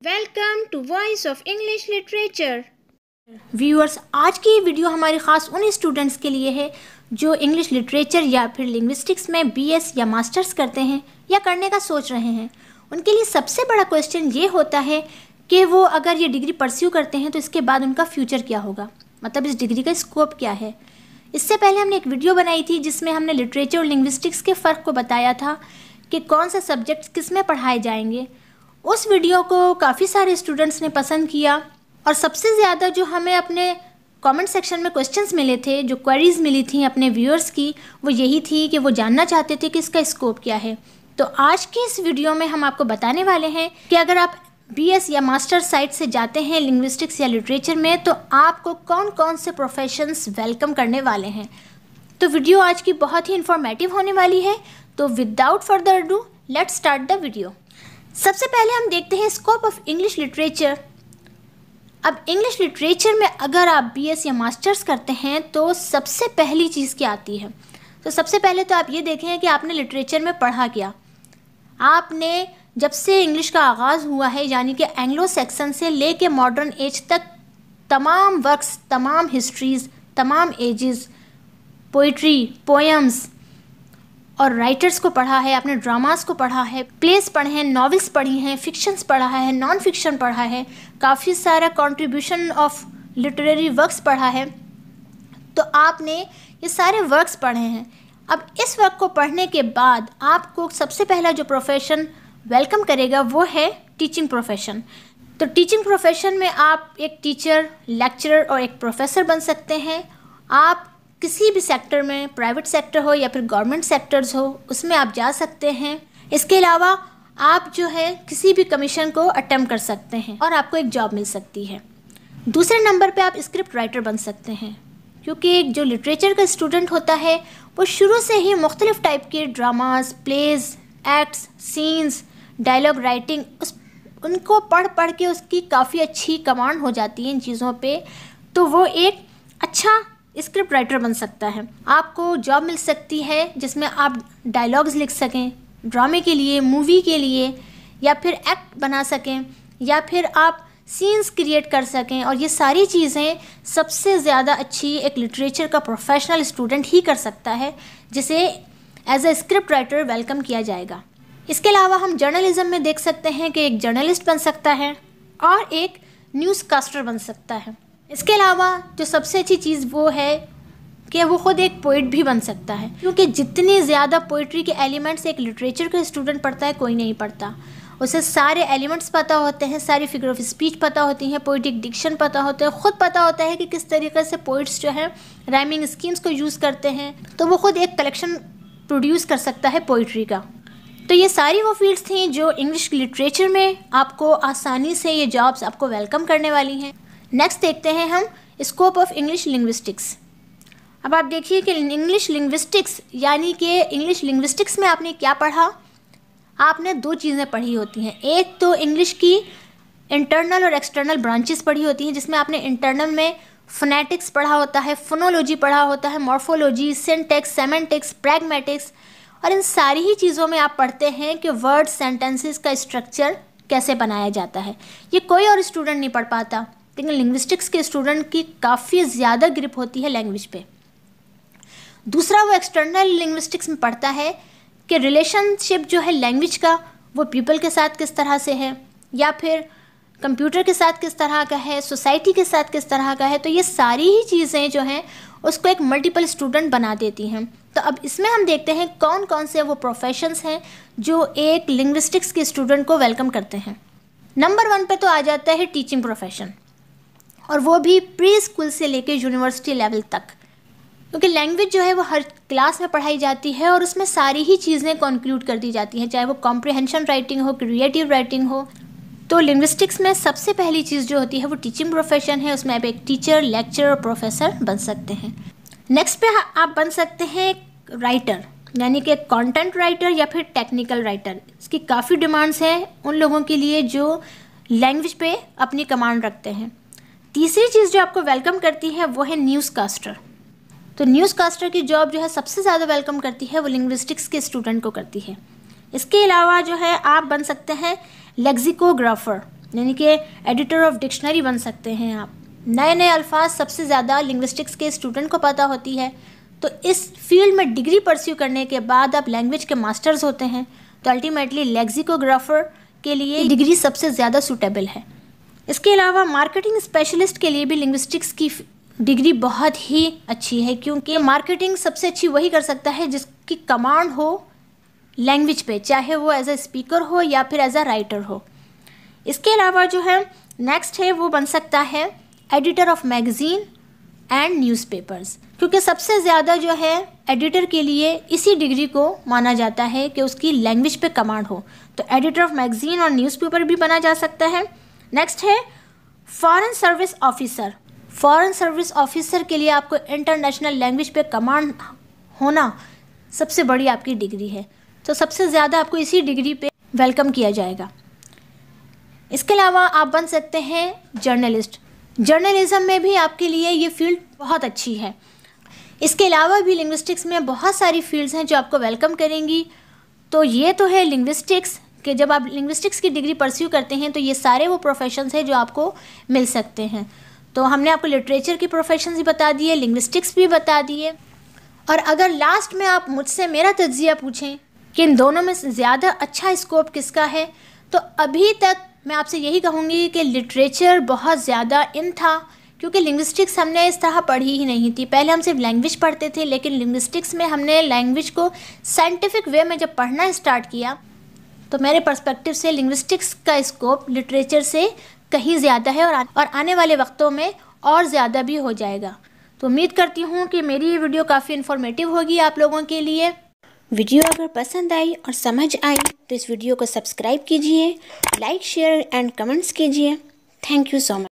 Welcome to voice of English literature. Viewers, आज की video हमारी ख़ास उन स्टूडेंट्स के लिए है जो इंग्लिश लिटरेचर या फिर लिंग्विस्टिक्स में बीएस या मास्टर्स करते हैं या करने का सोच रहे हैं। उनके लिए सबसे बड़ा क्वेश्चन ये होता है कि वो अगर ये डिग्री परस्यू करते हैं तो इसके बाद उनका फ्यूचर क्या होगा, मतलब इस डिग्री का स्कोप क्या है। इससे पहले हमने एक वीडियो बनाई थी जिसमें हमने लिटरेचर और लिंग्विस्टिक्स के फ़र्क को बताया था कि कौन सा सब्जेक्ट्स किस में पढ़ाए जाएंगे। उस वीडियो को काफ़ी सारे स्टूडेंट्स ने पसंद किया और सबसे ज़्यादा जो हमें अपने कमेंट सेक्शन में क्वेश्चंस मिले थे, जो क्वेरीज़ मिली थी अपने व्यूअर्स की, वो यही थी कि वो जानना चाहते थे कि इसका स्कोप क्या है। तो आज की इस वीडियो में हम आपको बताने वाले हैं कि अगर आप बीएस या मास्टर साइड से जाते हैं लिंग्विस्टिक्स या लिटरेचर में तो आपको कौन कौन से प्रोफेशंस वेलकम करने वाले हैं। तो वीडियो आज की बहुत ही इंफॉर्मेटिव होने वाली है। तो without further do let's start the video. सबसे पहले हम देखते हैं स्कोप ऑफ इंग्लिश लिटरेचर। अब इंग्लिश लिटरेचर में अगर आप बीएस या मास्टर्स करते हैं तो सबसे पहली चीज़ क्या आती है। तो सबसे पहले तो आप ये देखें कि आपने लिटरेचर में पढ़ा क्या। आपने जब से इंग्लिश का आगाज़ हुआ है यानी कि एंग्लो सेक्सन से लेके मॉडर्न एज तक तमाम वर्क्स, तमाम हिस्ट्रीज़, तमाम एजेस, पोइट्री, पोएम्स और राइटर्स को पढ़ा है, आपने ड्रामास को पढ़ा है, प्लेस पढ़े हैं, नॉवेल्स पढ़ी हैं, फिक्शंस पढ़ा है, नॉन फिक्शन पढ़ा है, काफ़ी सारा कंट्रीब्यूशन ऑफ लिटरेरी वर्क्स पढ़ा है। तो आपने ये सारे वर्क्स पढ़े हैं। अब इस वर्क को पढ़ने के बाद आपको सबसे पहला जो प्रोफेशन वेलकम करेगा वो है टीचिंग प्रोफेशन। तो टीचिंग प्रोफेशन में आप एक टीचर, लेक्चरर और एक प्रोफेसर बन सकते हैं। आप किसी भी सेक्टर में, प्राइवेट सेक्टर हो या फिर गवर्नमेंट सेक्टर्स हो, उसमें आप जा सकते हैं। इसके अलावा आप जो है किसी भी कमीशन को अटेम्प्ट कर सकते हैं और आपको एक जॉब मिल सकती है। दूसरे नंबर पे आप स्क्रिप्ट राइटर बन सकते हैं, क्योंकि एक जो लिटरेचर का स्टूडेंट होता है वो शुरू से ही मुख्तलिफ़ टाइप के dramas, plays, acts, scenes, dialogue writing उनको पढ़ पढ़ के उसकी काफ़ी अच्छी कमांड हो जाती है इन चीज़ों पे। तो वो एक अच्छा स्क्रिप्ट राइटर बन सकता है। आपको जॉब मिल सकती है जिसमें आप डायलॉग्स लिख सकें ड्रामे के लिए, मूवी के लिए, या फिर एक्ट बना सकें, या फिर आप सीन्स क्रिएट कर सकें। और ये सारी चीज़ें सबसे ज़्यादा अच्छी एक लिटरेचर का प्रोफेशनल स्टूडेंट ही कर सकता है, जिसे as a script writer welcome किया जाएगा। इसके अलावा हम जर्नलिज्म में देख सकते हैं कि एक जर्नलिस्ट बन सकता है और एक न्यूज़ कास्टर बन सकता है। इसके अलावा जो सबसे अच्छी चीज़ वो है कि वो ख़ुद एक पोइट भी बन सकता है, क्योंकि जितनी ज़्यादा पोइट्री के एलिमेंट्स एक लिटरेचर का स्टूडेंट पढ़ता है कोई नहीं पढ़ता। उसे सारे एलिमेंट्स पता होते हैं, सारी फिगर ऑफ स्पीच पता होती हैं, पोइटिक डिक्शन पता होता है, ख़ुद पता होता है कि किस तरीके से पोइट्स जो है राइमिंग स्कीम्स को यूज़ करते हैं। तो वो ख़ुद एक कलेक्शन प्रोड्यूस कर सकता है पोइट्री का। तो ये सारी वो फील्ड्स थी जो इंग्लिश लिटरेचर में आपको आसानी से ये जॉब्स आपको वेलकम करने वाली हैं। नेक्स्ट देखते हैं हम स्कोप ऑफ इंग्लिश लिंग्विस्टिक्स। अब आप देखिए कि इंग्लिश लिंग्विस्टिक्स यानी कि इंग्लिश लिंग्विस्टिक्स में आपने क्या पढ़ा। आपने दो चीज़ें पढ़ी होती हैं। एक तो इंग्लिश की इंटरनल और एक्सटर्नल ब्रांचेस पढ़ी होती हैं, जिसमें आपने इंटरनल में फोनेटिक्स पढ़ा होता है, फोनोलॉजी पढ़ा होता है, मॉर्फोलॉजी, सिंटैक्स, सेमेंटिक्स, प्रैग्मेटिक्स। और इन सारी ही चीज़ों में आप पढ़ते हैं कि वर्ड सेंटेंसेस का स्ट्रक्चर कैसे बनाया जाता है। ये कोई और स्टूडेंट नहीं पढ़ पाता, लेकिन लिंग्विस्टिक्स के स्टूडेंट की काफ़ी ज़्यादा ग्रिप होती है लैंग्वेज पे। दूसरा, वो एक्सटर्नल लिंग्विस्टिक्स में पढ़ता है कि रिलेशनशिप जो है लैंग्वेज का वो पीपल के साथ किस तरह से है, या फिर कंप्यूटर के साथ किस तरह का है, सोसाइटी के साथ किस तरह का है। तो ये सारी ही चीज़ें जो हैं उसको एक मल्टीपल स्टूडेंट बना देती हैं। तो अब इसमें हम देखते हैं कौन कौन से वो प्रोफेशंस हैं जो एक लिंग्विस्टिक्स के स्टूडेंट को वेलकम करते हैं। नंबर 1 पे तो आ जाता है टीचिंग प्रोफेशन, और वो भी प्री स्कूल से लेकर यूनिवर्सिटी लेवल तक, क्योंकि लैंग्वेज जो है वो हर क्लास में पढ़ाई जाती है और उसमें सारी ही चीज़ें कंक्लूड कर दी जाती हैं, चाहे वो कॉम्प्रिहेंशन राइटिंग हो, क्रिएटिव राइटिंग हो। तो लिंग्विस्टिक्स में सबसे पहली चीज़ जो होती है वो टीचिंग प्रोफेशन है। उसमें आप एक टीचर, लेक्चरर और प्रोफेसर बन सकते हैं। नेक्स्ट पे आप बन सकते हैं एक राइटर, यानी कि कंटेंट राइटर या फिर टेक्निकल राइटर। इसकी काफ़ी डिमांड्स हैं उन लोगों के लिए जो लैंग्वेज पे अपनी कमांड रखते हैं। तीसरी चीज़ जो आपको वेलकम करती है वो है न्यूज़ कास्टर। तो न्यूज़ कास्टर की जॉब जो है सबसे ज़्यादा वेलकम करती है वो लिंग्विस्टिक्स के स्टूडेंट को करती है। इसके अलावा जो है आप बन सकते हैं लेक्सिकोग्राफर। यानी कि एडिटर ऑफ डिक्शनरी बन सकते हैं आप। नए नए अल्फाज सबसे ज़्यादा लिंग्विस्टिक्स के स्टूडेंट को पता होती है, तो इस फील्ड में डिग्री परस्यू करने के बाद आप लैंग्वेज के मास्टर्स होते हैं, तो अल्टीमेटली लेक्सिकोग्राफर के लिए डिग्री सबसे ज़्यादा सूटेबल है। इसके अलावा मार्केटिंग स्पेशलिस्ट के लिए भी लिंग्विस्टिक्स की डिग्री बहुत ही अच्छी है, क्योंकि मार्केटिंग सबसे अच्छी वही कर सकता है जिसकी कमांड हो लैंग्वेज पे, चाहे वो एज अ स्पीकर हो या फिर एज अ राइटर हो। इसके अलावा जो है नेक्स्ट है वो बन सकता है editor of magazine and newspapers, क्योंकि सबसे ज़्यादा जो है एडिटर के लिए इसी डिग्री को माना जाता है कि उसकी लैंग्वेज पे कमांड हो, तो एडिटर ऑफ मैगज़ीन और न्यूज़पेपर भी बना जा सकता है। नेक्स्ट है foreign service officer. Foreign service officer के लिए आपको इंटरनेशनल लैंग्वेज पे कमांड होना सबसे बड़ी आपकी डिग्री है, तो सबसे ज़्यादा आपको इसी डिग्री पे वेलकम किया जाएगा। इसके अलावा आप बन सकते हैं जर्नलिस्ट। जर्नलिज्म में भी आपके लिए ये फील्ड बहुत अच्छी है। इसके अलावा भी लिंग्विस्टिक्स में बहुत सारी फील्ड्स हैं जो आपको वेलकम करेंगी। तो ये तो है लिंग्विस्टिक्स कि जब आप लिंग्विस्टिक्स की डिग्री परस्यू करते हैं तो ये सारे वो प्रोफेशंस हैं जो आपको मिल सकते हैं। तो हमने आपको लिटरेचर की प्रोफेशंस भी बता दिए, लिंग्विस्टिक्स भी बता दिए। और अगर लास्ट में आप मुझसे मेरा तज्जिया पूछें कि इन दोनों में से ज़्यादा अच्छा स्कोप किसका है, तो अभी तक मैं आपसे यही कहूँगी कि लिटरेचर बहुत ज़्यादा इन था, क्योंकि लिंग्विस्टिक्स हमने इस तरह पढ़ी ही नहीं थी। पहले हम सिर्फ लैंग्वेज पढ़ते थे, लेकिन लिंग्विस्टिक्स में हमने लैंग्वेज को साइंटिफिक वे में जब पढ़ना स्टार्ट किया तो मेरे पर्सपेक्टिव से लिंग्विस्टिक्स का स्कोप लिटरेचर से कहीं ज़्यादा है और आने वाले वक्तों में और ज़्यादा भी हो जाएगा। तो उम्मीद करती हूँ कि मेरी ये वीडियो काफ़ी इन्फॉर्मेटिव होगी आप लोगों के लिए। वीडियो अगर पसंद आई और समझ आई तो इस वीडियो को सब्सक्राइब कीजिए, लाइक शेयर एंड कमेंट्स कीजिए। Thank you so much.